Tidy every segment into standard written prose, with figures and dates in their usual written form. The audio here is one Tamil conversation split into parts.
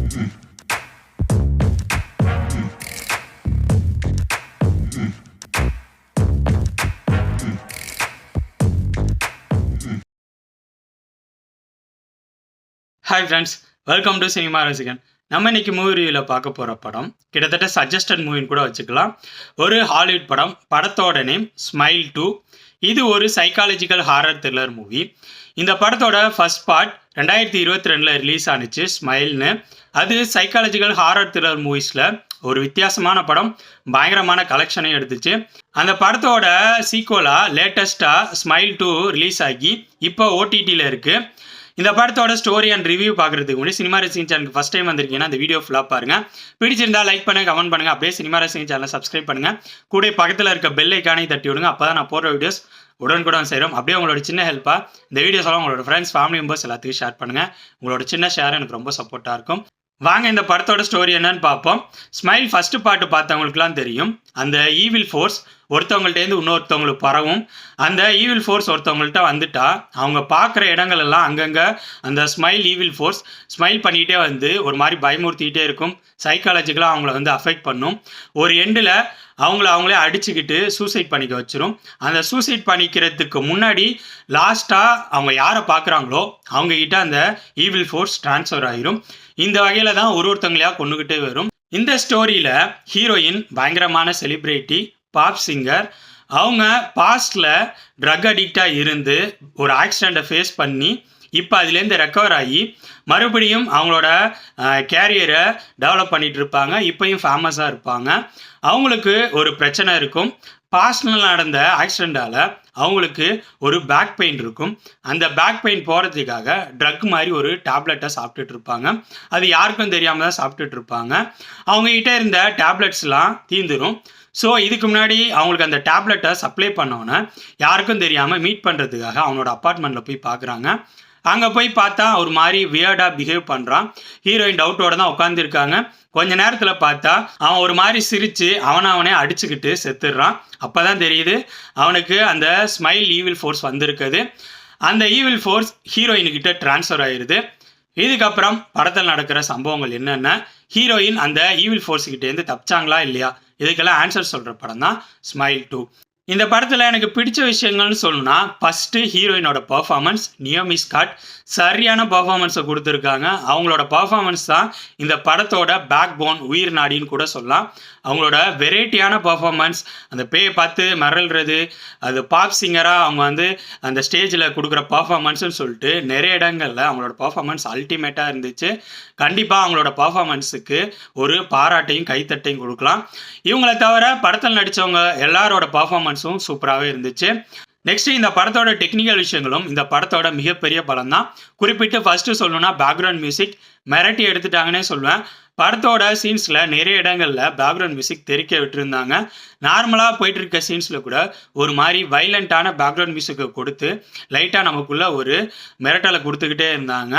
Hi friends, welcome to cinema ரசிகன். நம்ம இன்னைக்கு மூவி ரிவ்யூவில் பார்க்க போகிற படம் கிட்டத்தட்ட சஜஸ்டட் மூவின்னு கூட வச்சுக்கலாம். ஒரு ஹாலிவுட் படம். படத்தோட நேம் ஸ்மைல் 2. இது ஒரு சைக்காலஜிக்கல் ஹாரர் த்ரில்லர் மூவி. இந்த படத்தோட ஃபர்ஸ்ட் பார்ட் 2022 ரிலீஸ் ஆனிச்சு, ஸ்மைல்னு. அது சைக்காலஜிக்கல் ஹாரர் த்ரில்லர் மூவிஸில் ஒரு வித்தியாசமான படம். பயங்கரமான கலெக்ஷனையும் எடுத்துச்சு. அந்த படத்தோட சீக்வலாக லேட்டஸ்ட்டாக ஸ்மைல் 2 ரிலீஸ் ஆகி இப்போ ஓடிடியில் இருக்குது. இந்த படத்தோட ஸ்டோரி அண்ட் ரிவ்யூ பார்க்குறதுக்கு முன்னாடி சினிமா ரசிகன் சேனலுக்கு ஃபஸ்ட் டைம் வந்திருக்கீங்கன்னா இந்த வீடியோ ஃபுல்லாக பாருங்கள். பிடிச்சிருந்தா லைக் பண்ணுங்கள், கமெண்ட் பண்ணுங்கள். அப்படியே சினிமா ரசிகன் சேனலை சப்ஸ்கிரைப் பண்ணுங்கள். கூட பக்கத்தில் இருக்க பெல் ஐக்கானை தட்டி விடுங்க. அப்போ தான் நான் போடுற வீடியோஸ் உடனுக்குடன் செய்கிறோம். அப்படியே உங்களோட சின்ன ஹெல்ப்பாக இந்த வீடியோஸ் எல்லாம் உங்களோட ஃப்ரெண்ட்ஸ், ஃபேமிலி மெம்பர்ஸ் எல்லாத்துக்கும் ஷேர் பண்ணுங்கள். உங்களோட சின்ன ஷேர் எனக்கு ரொம்ப சப்போர்ட்டாக இருக்கும். வாங்க இந்த படத்தோட ஸ்டோரி என்னன்னு பார்ப்போம். ஸ்மைல் ஃபர்ஸ்ட் பார்ட் பார்த்தவங்களுக்குலாம் தெரியும். அந்த ஈவில் ஃபோர்ஸ் ஒருத்தவங்கள்ட்டேருந்து இன்னொருத்தவங்களுக்கு பரவும். அந்த ஈவில் ஃபோர்ஸ் ஒருத்தவங்கள்ட்ட வந்துட்டா அவங்க பார்க்குற இடங்கள் எல்லாம் அங்கங்கே அந்த ஸ்மைல் ஈவில் ஃபோர்ஸ் ஸ்மைல் பண்ணிகிட்டே வந்து ஒரு மாதிரி பயமுறுத்திக்கிட்டே இருக்கும். சைக்காலஜிக்கலாக அவங்கள வந்து அஃபெக்ட் பண்ணும். ஒரு எண்டில் அவங்களே அடிச்சுக்கிட்டு சூசைட் பண்ணிக்க வச்சிரும். அந்த சூசைட் பண்ணிக்கிறதுக்கு முன்னாடி லாஸ்ட்டாக அவங்க யாரை பார்க்குறாங்களோ அவங்கக்கிட்ட அந்த ஈவில் ஃபோர்ஸ் ட்ரான்ஸ்ஃபர் ஆகிரும். இந்த வகையில் தான் ஒருத்தங்களையாக கொண்டுக்கிட்டே வரும். இந்த ஸ்டோரியில் ஹீரோயின் பயங்கரமான செலிப்ரிட்டி, பாப் சிங்கர். அவங்க பாஸ்டில் ட்ரக் அடிக்டாக இருந்து ஒரு ஆக்சிடெண்ட்டை ஃபேஸ் பண்ணி இப்போ அதுலேருந்து ரெக்கவர் ஆகி மறுபடியும் அவங்களோட கேரியரை டெவலப் பண்ணிகிட்டு இருப்பாங்க. இப்போயும் ஃபேமஸாக இருப்பாங்க. அவங்களுக்கு ஒரு பிரச்சனை இருக்கும். பாஸ்டில் நடந்த ஆக்சிடெண்ட்டால் அவங்களுக்கு ஒரு பேக் பெயின் இருக்கும். அந்த பேக் பெயின் போகிறதுக்காக ட்ரக் மாதிரி ஒரு டேப்லெட்டை சாப்பிட்டுட்டு இருப்பாங்க. அது யாருக்கும் தெரியாமல் தான் சாப்பிட்டுட்டு இருப்பாங்க. அவங்ககிட்ட இருந்த டேப்லெட்ஸ்லாம் தீந்துடும். ஸோ இதுக்கு முன்னாடி அவங்களுக்கு அந்த டேப்லெட்டை சப்ளை பண்ணோன்னே யாருக்கும் தெரியாமல் மீட் பண்ணுறதுக்காக அவனோட அப்பார்ட்மெண்ட்டில் போய் பார்க்குறாங்க. அங்கே போய் பார்த்தா ஒரு மாதிரி வியர்டாக பிஹேவ் பண்ணுறான். ஹீரோயின் டவுட்டோட தான் உட்காந்துருக்காங்க. கொஞ்ச நேரத்தில் பார்த்தா அவன் ஒரு மாதிரி சிரித்து அவனே அடிச்சுக்கிட்டு செத்துடுறான். அப்போ தான் தெரியுது அவனுக்கு அந்த ஸ்மைல் ஈவில் ஃபோர்ஸ் வந்திருக்குது. அந்த ஈவில் ஃபோர்ஸ் ஹீரோயின்கிட்ட ட்ரான்ஸ்ஃபர் ஆயிடுது. இதுக்கப்புறம் படத்தில் நடக்கிற சம்பவங்கள் என்னென்ன, ஹீரோயின் அந்த ஈவில் ஃபோர்ஸ்கிட்டேருந்து தப்பிச்சாங்களா இல்லையா, இதுக்கெல்லாம் ஆன்சர் சொல்கிற படம் தான் ஸ்மைல் 2. இந்த படத்தில் எனக்கு பிடிச்ச விஷயங்கள்னு சொல்லணும்னா, ஃபஸ்ட்டு ஹீரோயினோட பர்ஃபார்மன்ஸ். நியோமி ஸ்காட் சரியான பர்ஃபார்மன்ஸை கொடுத்துருக்காங்க. அவங்களோட பர்ஃபார்மன்ஸ் தான் இந்த படத்தோட பேக் போன், உயிர் நாடின்னு கூட சொல்லலாம். அவங்களோட வெரைட்டியான பர்ஃபார்மன்ஸ், அந்த பேயை பார்த்து மிரள்றது, அது பாப் சிங்கராக அவங்க வந்து அந்த ஸ்டேஜில் கொடுக்குற பர்ஃபார்மன்ஸ்னு சொல்லிட்டு நிறைய இடங்களில் அவங்களோட பர்ஃபார்மன்ஸ் அல்டிமேட்டாக இருந்துச்சு. கண்டிப்பாக அவங்களோட பர்ஃபார்மன்ஸுக்கு ஒரு பாராட்டையும் கைத்தட்டையும் கொடுக்கலாம். இவங்களை தவிர படத்தில் நடித்தவங்க எல்லாரோட பர்ஃபார்மன்ஸும் சூப்பராகவே இருந்துச்சு. நெக்ஸ்ட் இந்த படத்தோட டெக்னிக்கல் விஷயங்களும் இந்த படத்தோட மிகப்பெரிய படம் தான். குறிப்பிட்டு ஃபர்ஸ்ட்டு சொல்லணும்னா பேக்ரவுண்ட் மியூசிக் மிரட்டி எடுத்துட்டாங்கன்னே சொல்லுவேன். படத்தோட சீன்ஸில் நிறைய இடங்களில் பேக்ரவுண்ட் மியூசிக் தெறிக்க விட்டுருந்தாங்க. நார்மலாக போயிட்டு இருக்க சீன்ஸில் கூட ஒரு மாதிரி வைலண்ட்டான பேக்ரவுண்ட் மியூசிக்கை கொடுத்து லைட்டாக நமக்குள்ளே ஒரு மிரட்டலை கொடுத்துக்கிட்டே இருந்தாங்க.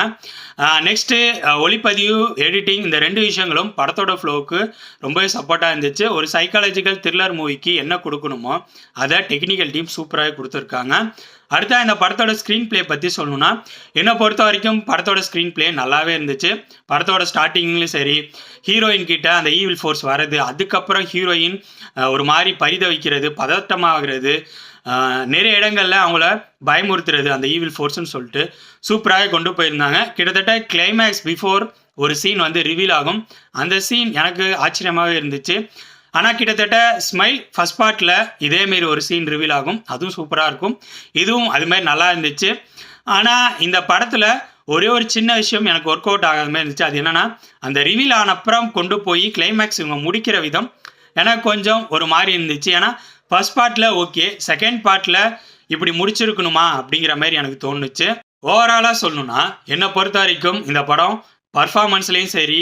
நெக்ஸ்ட்டு ஒளிப்பதிவு, எடிட்டிங், இந்த ரெண்டு விஷயங்களும் படத்தோட ஃப்ளோவுக்கு ரொம்பவே சப்போர்ட்டாக இருந்துச்சு. ஒரு சைக்காலஜிக்கல் த்ரில்லர் மூவிக்கு என்ன கொடுக்கணுமோ அதை டெக்னிக்கல் டீம் சூப்பராக கொடுத்துருக்காங்க. அடுத்தா இந்த படத்தோட ஸ்க்ரீன் பிளே பற்றி சொல்லணும்னா, என்னை பொறுத்த வரைக்கும் படத்தோட ஸ்க்ரீன் பிளே நல்லாவே இருந்துச்சு. படத்தோட ஸ்டார்டிங்லேயும் சரி, ஹீரோயின் கிட்ட அந்த ஈவில் ஃபோர்ஸ் வர்றது, அதுக்கப்புறம் ஹீரோயின் ஒரு மாதிரி பரிதவிக்கிறது, பதட்டமாகிறது, நிறைய இடங்களில் அவங்கள பயமுறுத்துறது அந்த ஈவில் ஃபோர்ஸ்ன்னு சொல்லிட்டு சூப்பராக கொண்டு போயிருந்தாங்க. கிட்டத்தட்ட கிளைமேக்ஸ் பிஃபோர் ஒரு சீன் வந்து ரிவீல் ஆகும். அந்த சீன் எனக்கு ஆச்சரியமாகவே இருந்துச்சு. ஆனால் கிட்டத்தட்ட ஸ்மைல் ஃபர்ஸ்ட் பார்ட்டில் இதேமாரி ஒரு சீன் ரிவீல் ஆகும். அதுவும் சூப்பராக இருக்கும். இதுவும் அதுமாதிரி நல்லா இருந்துச்சு. ஆனால் இந்த படத்தில் ஒரே ஒரு சின்ன விஷயம் எனக்கு ஒர்க் அவுட் ஆகாத மாதிரி இருந்துச்சு. அது என்னென்னா, அந்த ரிவீல் ஆன அப்புறம் கொண்டு போய் கிளைமேக்ஸ் இவங்க முடிக்கிற விதம் எனக்கு கொஞ்சம் ஒரு மாதிரி இருந்துச்சு. ஏன்னா ஃபர்ஸ்ட் பார்ட்டில் ஓகே, செகண்ட் பார்ட்டில் இப்படி முடிச்சிருக்கணுமா அப்படிங்கிற மாதிரி எனக்கு தோணுச்சு. ஓவராலாக சொல்லணும்னா, என்னை பொறுத்த வரைக்கும் இந்த படம் பர்ஃபார்மன்ஸ்லேயும் சரி,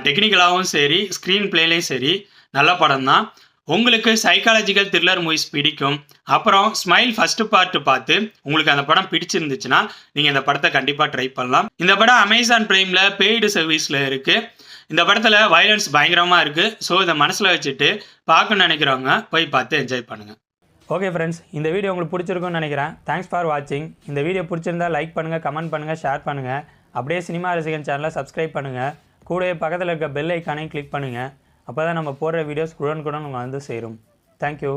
டெக்னிக்கலாகவும் சரி, ஸ்க்ரீன் பிளேலையும் சரி நல்ல படம் தான். உங்களுக்கு சைக்காலஜிக்கல் த்ரில்லர் மூவிஸ் பிடிக்கும், அப்புறம் ஸ்மைல் ஃபர்ஸ்ட் பார்ட் பார்த்து உங்களுக்கு அந்த படம் பிடிச்சிருந்துச்சுன்னா நீங்கள் இந்த படத்தை கண்டிப்பாக ட்ரை பண்ணலாம். இந்த படம் அமேசான் பிரைமில் பெய்டு சர்வீஸில் இருக்குது. இந்த படத்தில் வயலன்ஸ் பயங்கரமாக இருக்குது. ஸோ இதை மனசில் வச்சுட்டு பார்க்கணும்னு நினைக்கிறவங்க போய் பார்த்து என்ஜாய் பண்ணுங்கள். ஓகே ஃப்ரெண்ட்ஸ், இந்த வீடியோ உங்களுக்கு பிடிச்சிருக்குன்னு நினைக்கிறேன். தேங்க்ஸ் ஃபார் வாட்சிங். இந்த வீடியோ பிடிச்சிருந்தா லைக் பண்ணுங்கள், கமெண்ட் பண்ணுங்கள், ஷேர் பண்ணுங்கள். அப்படியே சினிமா ரசிகன் சேனலை சப்ஸ்கிரைப் பண்ணுங்கள். கூடவே பக்கத்தில் இருக்க பெல் ஐக்கானையும் கிளிக் பண்ணுங்கள். அப்போ தான் நம்ம போடுற வீடியோஸ் உடனுக்குடன் உங்களுக்கு வந்து சேரும். தேங்க்யூ.